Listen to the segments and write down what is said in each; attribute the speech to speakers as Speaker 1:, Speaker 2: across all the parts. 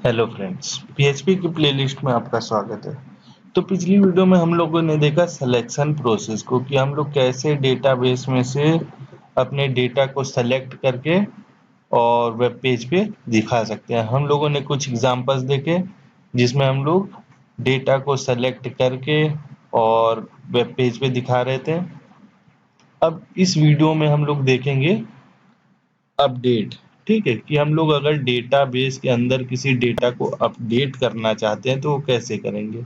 Speaker 1: Hello friends, PHP की playlist में आपका स्वागत है। तो पिछली वीडियो में हम लोगों ने देखा सिलेक्शन प्रोसेस को कि हम लोग कैसे डेटाबेस में से अपने डेटा को सेलेक्ट करके और वेब पेज पे दिखा सकते हैं। हम लोगों ने कुछ एग्जांपल्स देखे जिसमें हम लोग डेटा को सेलेक्ट करके और वेब पेज पे दिखा रहे थे। अब इस वीडियो में हम लोग देखेंगे अपडेट। ठीक है, कि हम लोग अगर डेटाबेस के अंदर किसी डेटा को अपडेट करना चाहते हैं तो वो कैसे करेंगे।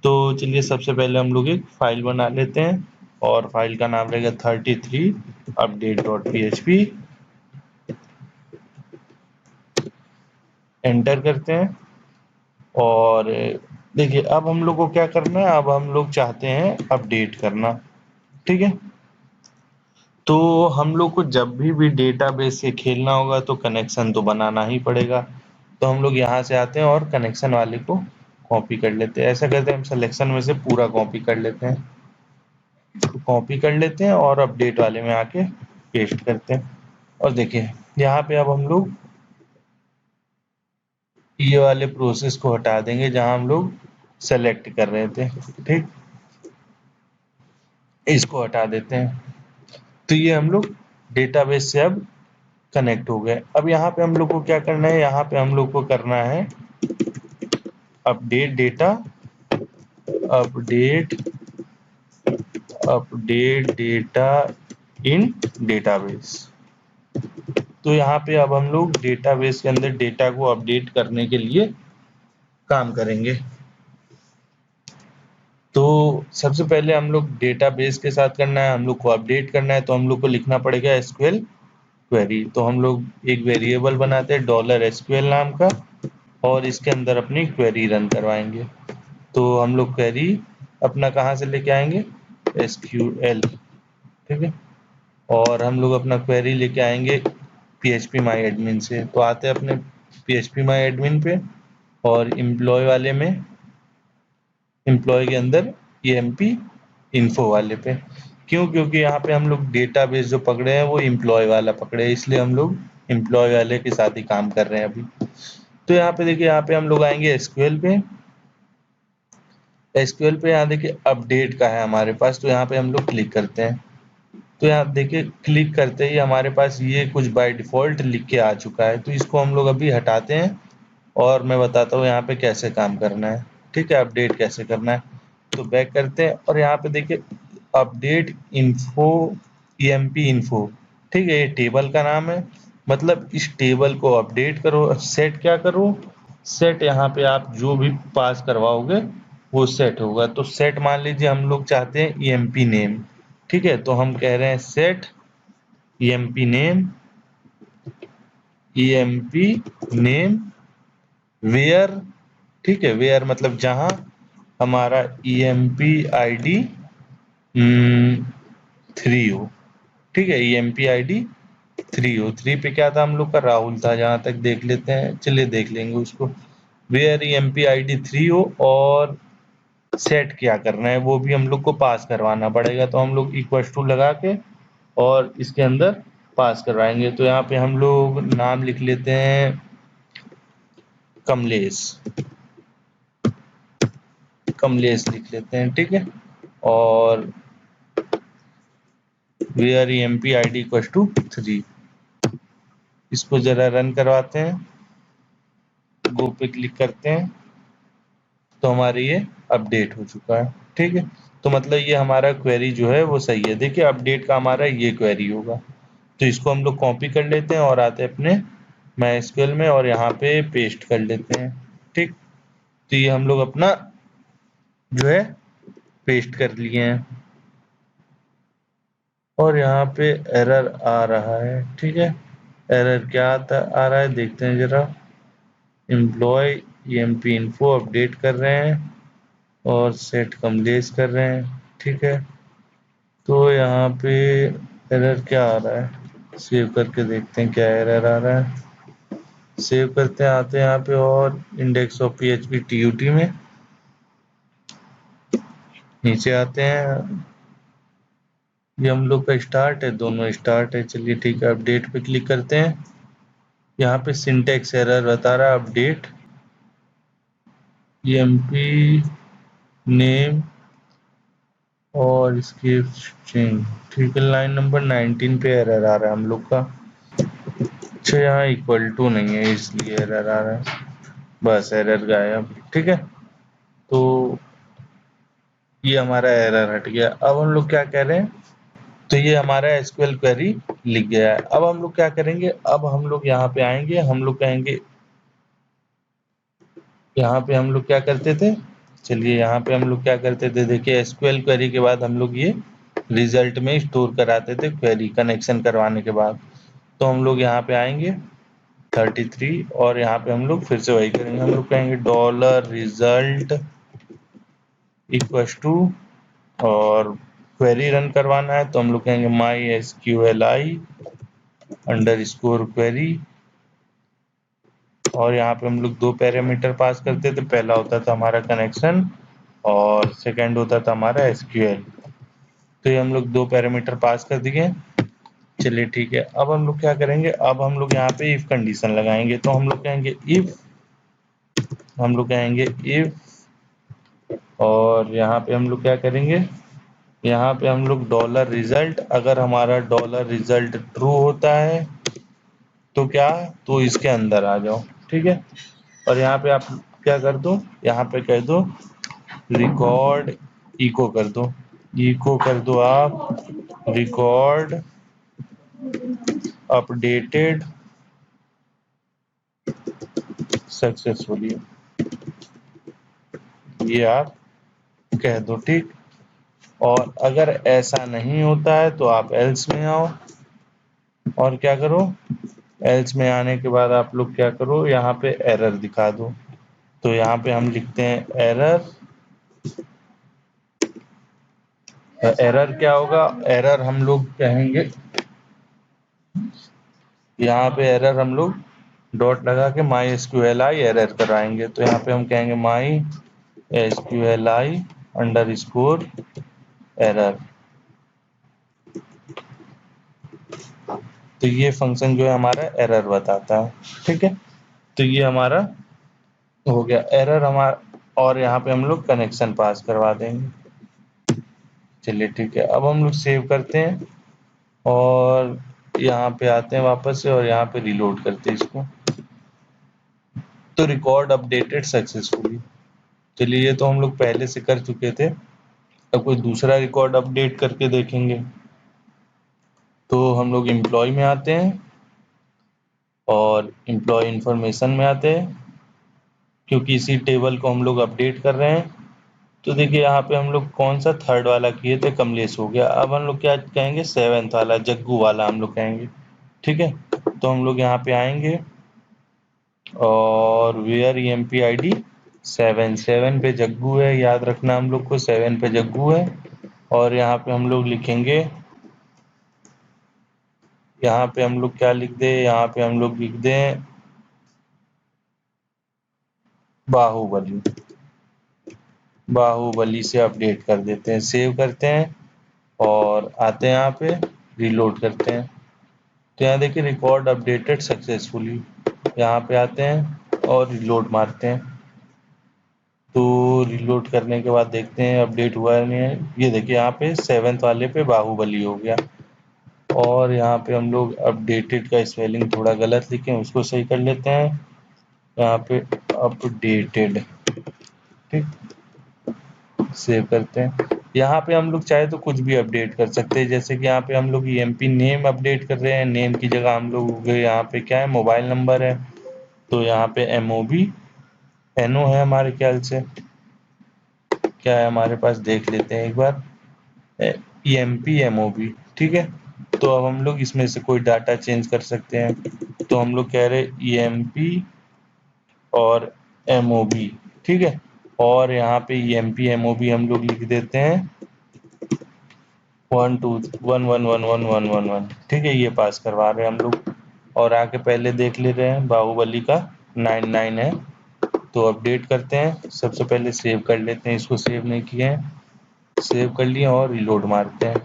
Speaker 1: तो चलिए सबसे पहले हम लोग एक फाइल बना लेते हैं और फाइल का नाम रहेगा 33 update.php। एंटर करते हैं और देखिए अब हम लोग को क्या करना है। अब हम लोग चाहते हैं अपडेट करना। ठीक है, तो हम लोग को जब भी डेटाबेस से खेलना होगा तो कनेक्शन तो बनाना ही पड़ेगा। तो हम लोग यहाँ से आते हैं और कनेक्शन वाले को कॉपी कर लेते हैं। ऐसा करते हैं, हम सिलेक्शन में से पूरा कॉपी कर लेते हैं। तो कॉपी कर लेते हैं और अपडेट वाले में आके पेस्ट करते हैं। और देखिए यहाँ पे अब हम लोग ये वाले प्रोसेस को हटा देंगे जहाँ हम लोग सेलेक्ट कर रहे थे। ठीक, इसको हटा देते हैं। तो ये हम लोग डेटाबेस से अब कनेक्ट हो गए। अब यहाँ पे हम लोग को क्या करना है, यहाँ पे हम लोग को करना है update data, update update data in database. तो यहाँ पे अब हम लोग डेटाबेस के अंदर डेटा को अपडेट करने के लिए काम करेंगे। तो सबसे पहले हम लोग डेटाबेस के साथ करना है, हम लोग को अपडेट करना है, तो हम लोग को लिखना पड़ेगा एसक्यूएल क्वेरी। तो हम लोग एक वेरिएबल बनाते हैं $SQL नाम का और इसके अंदर अपनी क्वेरी रन करवाएंगे। तो हम लोग क्वेरी अपना कहाँ से लेके आएंगे, एसक्यूएल। ठीक है, और हम लोग अपना क्वेरी लेके आएंगे PHP माई एडमिन से। तो आते हैं अपने PHP माई एडमिन पे और एम्प्लॉय वाले में, एम्प्लॉय के अंदर EMP इन्फो वाले पे। क्यों, क्योंकि यहाँ पे हम लोग डेटाबेस जो पकड़े हैं वो एम्प्लॉय वाला पकड़े हैं, इसलिए हम लोग एम्प्लॉय वाले के साथ ही काम कर रहे हैं अभी। तो यहाँ पे देखिए, यहाँ पे हम लोग आएंगे एसक्यूएल पे। एसक्यूएल पे यहाँ देखिए अपडेट का है हमारे पास, तो यहाँ पे हम लोग क्लिक करते हैं। तो यहाँ देखिए क्लिक करते ही हमारे पास ये कुछ बाय डिफॉल्ट लिख के आ चुका है। तो इसको हम लोग अभी हटाते हैं और मैं बताता हूँ यहाँ पे कैसे काम करना है। ठीक है, अपडेट कैसे करना है। तो बैक करते हैं और यहाँ पे देखिए अपडेट इन्फो EMP इन्फो। ठीक है, ये टेबल का नाम है, मतलब इस टेबल को अपडेट करो। सेट क्या करो, सेट यहाँ पे आप जो भी पास करवाओगे वो सेट होगा। तो सेट मान लीजिए हम लोग चाहते हैं EMP नेम। ठीक है, तो हम कह रहे हैं set EMP name, EMP name where. ठीक है, वेयर मतलब जहां हमारा EMP ID 3 हो। ठीक है, EMP ID 3 हो। 3 पे क्या था हम लोग का, राहुल था जहां तक देख लेते हैं, चलिए देख लेंगे उसको। वेयर EMP ID 3 हो और सेट क्या करना है वो भी हम लोग को पास करवाना पड़ेगा। तो हम लोग इक्वल टू लगा के और इसके अंदर पास करवाएंगे। तो यहाँ पे हम लोग नाम लिख लेते हैं कमलेश, कमलेश लिख लेते हैं। ठीक है, और where EMP ID equal to 3। इसको जरा रन करवाते हैं, गो पे क्लिक करते हैं, तो हमारे ये अपडेट हो चुका है। ठीक है, तो मतलब ये हमारा क्वेरी जो है वो सही है। देखिए अपडेट का हमारा ये क्वेरी होगा। तो इसको हम लोग कॉपी कर लेते हैं और आते हैं अपने MySQL में और यहाँ पे पेस्ट कर लेते हैं। ठीक, तो ये हम लोग अपना जो है पेस्ट कर लिए हैं और यहाँ पे एरर आ रहा है। ठीक है, एरर क्या आ रहा है देखते हैं जरा। एम्प्लॉय EMP इन्फो अपडेट कर रहे हैं और सेट कमलेश कर रहे हैं। ठीक है, तो यहाँ पे एरर क्या आ रहा है, सेव करके देखते हैं क्या एरर आ रहा है। सेव करते हैं, आते हैं यहाँ पे और इंडेक्स ऑफ PHP TUT में नीचे आते हैं। ये हम लोग का स्टार्ट है, दोनों स्टार्ट है। चलिए ठीक है, अपडेट पे क्लिक करते हैं। यहाँ पे सिंटेक्स एरर बता रहा है अपडेट EMP नेम और इसकी स्ट्रिंग। ठीक है, लाइन नंबर 19 पे एरर आ रहा है हम लोग का। अच्छा, यहाँ इक्वल टू नहीं है इसलिए एरर आ रहा है। बस एरर गायब। ठीक है, तो ये हमारा एरर हट गया। अब हम लोग क्या कह रहे हैं, तो ये हमारा एसक्यूएल क्वेरी लिख गया है। अब हम लोग क्या करेंगे, अब हम लोग यहाँ पे आएंगे, हम लोग कहेंगे, यहाँ पे हम लोग क्या करते थे, चलिए यहाँ पे हम लोग क्या करते थे, देखिए एसक्यूएल क्वेरी के बाद हम लोग ये रिजल्ट में स्टोर कराते थे क्वेरी कनेक्शन करवाने के बाद। तो हम लोग यहाँ पे आएंगे 33 और यहाँ पे हम लोग फिर से वही करेंगे। हम लोग कहेंगे डॉलर रिजल्ट इक्वल टू, और क्वेरी रन करवाना है तो हम लोग कहेंगे माई SQLi अंडर स्कोर क्वेरी। और यहाँ पे हम लोग दो पैरामीटर पास करते थे, पहला होता था हमारा कनेक्शन और सेकंड होता था हमारा एसक्यूएल। तो ये हम लोग दो पैरामीटर पास कर दिए। चलिए ठीक है, अब हम लोग क्या करेंगे, अब हम लोग यहाँ पे इफ कंडीशन लगाएंगे। तो हम लोग कहेंगे इफ, हम लोग कहेंगे इफ, और यहाँ पे हम लोग क्या करेंगे, यहाँ पे हम लोग डॉलर रिजल्ट, अगर हमारा डॉलर रिजल्ट ट्रू होता है तो क्या, तो इसके अंदर आ जाओ। ठीक है, और यहाँ पे आप क्या कर दो, यहाँ पे कह दो रिकॉर्ड, इको कर दो, इको कर दो आप रिकॉर्ड अपडेटेड सक्सेसफुली, ये आप कह दो। ठीक, और अगर ऐसा नहीं होता है तो आप एल्स में आओ और क्या करो, एल्स में आने के बाद आप लोग क्या करो, यहाँ पे एरर दिखा दो। तो यहाँ पे हम लिखते हैं एरर, एरर क्या होगा, एरर हम लोग कहेंगे, यहाँ पे एरर हम लोग डॉट लगा के माई SQLi एरर कराएंगे। तो यहाँ पे हम कहेंगे माई SQLi अंडर स्कोर एरर। तो ये फंक्शन जो है हमारा एरर बताता है। ठीक है, तो ये हमारा हो गया एरर हमारा, और यहाँ पे हम लोग कनेक्शन पास करवा देंगे। चलिए ठीक है, अब हम लोग सेव करते हैं और यहाँ पे आते हैं वापस से और यहाँ पे रिलोड करते हैं इसको। तो रिकॉर्ड अपडेटेड सक्सेसफुली। चलिए, ये तो हम लोग पहले से कर चुके थे, अब कोई दूसरा रिकॉर्ड अपडेट करके देखेंगे। तो हम लोग एम्प्लॉय में आते हैं और एम्प्लॉय इंफॉर्मेशन में आते हैं, क्योंकि इसी टेबल को हम लोग अपडेट कर रहे हैं। तो देखिए यहाँ पे हम लोग कौन सा थर्ड वाला किए थे, कमलेश हो गया। अब हम लोग क्या कहेंगे, सेवेंथ वाला जग्गू वाला हम लोग कहेंगे। ठीक है, तो हम लोग यहाँ पे आएंगे और वेयर EMP ID 7 पे जग्गू है, याद रखना हम लोग को 7 पे जग्गू है। और यहाँ पे हम लोग लिखेंगे, यहाँ पे हम लोग क्या लिख दे, यहाँ पे हम लोग लिख दें बाहुबली, बाहुबली से अपडेट कर देते हैं, सेव करते हैं और आते हैं यहाँ पे रिलोड करते हैं। तो यहाँ देखिए रिकॉर्ड अपडेटेड सक्सेसफुली, यहाँ पे आते हैं और रिलोड मारते हैं। तो रिलोड करने के बाद देखते हैं अपडेट हुआ है नहीं है। ये देखिए यहाँ पे सेवेंथ वाले पे बाहुबली हो गया। और यहाँ पे हम लोग अपडेटेड का स्पेलिंग थोड़ा गलत लिखे हैं, उसको सही कर लेते हैं। यहाँ पे अपडेटेड, ठीक, सेव करते हैं। यहाँ पे हम लोग चाहे तो कुछ भी अपडेट कर सकते हैं, जैसे कि यहाँ पे हम लोग EMP नेम अपडेट कर रहे हैं, नेम की जगह हम लोग यहाँ पे क्या है, मोबाइल नंबर है। तो यहाँ पे MOB NO है हमारे ख्याल से, क्या है हमारे पास देख लेते हैं एक बार, EMP MOB। ठीक है, तो अब हम लोग इसमें से कोई डाटा चेंज कर सकते हैं। तो हम लोग कह रहे EMP और MOB। ठीक है, और यहाँ पे EMP MOB हम लोग लिख देते हैं 1 2 1 1 1 1 1 1। ठीक है, ये पास करवा रहे हैं हम लोग। और आके पहले देख ले रहे हैं बाहुबली का 99 है। तो अपडेट करते हैं, सबसे पहले सेव कर लेते हैं, इसको सेव नहीं किए हैं, सेव कर लिए और रिलोड मारते हैं,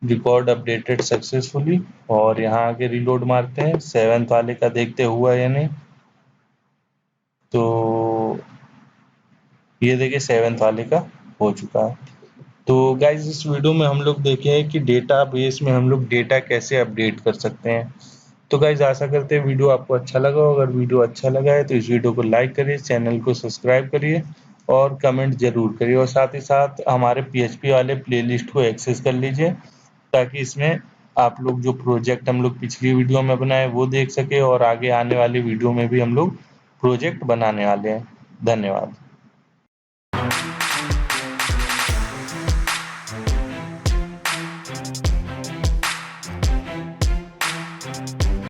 Speaker 1: रिकॉर्ड अपडेटेड सक्सेसफुली। और यहाँ आके रिलोड मारते हैं, सेवेंथ वाले का देखते हुआ या नहीं। तो ये देखिए 7th वाले का हो चुका है। तो गाइज इस वीडियो में हम लोग देखे कि डेटाबेस में हम लोग डेटा कैसे अपडेट कर सकते हैं। तो गाइज आशा करते हैं वीडियो आपको अच्छा लगा हो। अगर वीडियो अच्छा लगा है तो इस वीडियो को लाइक करिए, चैनल को सब्सक्राइब करिए और कमेंट जरूर करिए, और साथ ही साथ हमारे PHP वाले प्लेलिस्ट को एक्सेस कर लीजिए, ताकि इसमें आप लोग जो प्रोजेक्ट हम लोग पिछली वीडियो में बनाए वो देख सके, और आगे आने वाली वीडियो में भी हम लोग प्रोजेक्ट बनाने वाले हैं। धन्यवाद।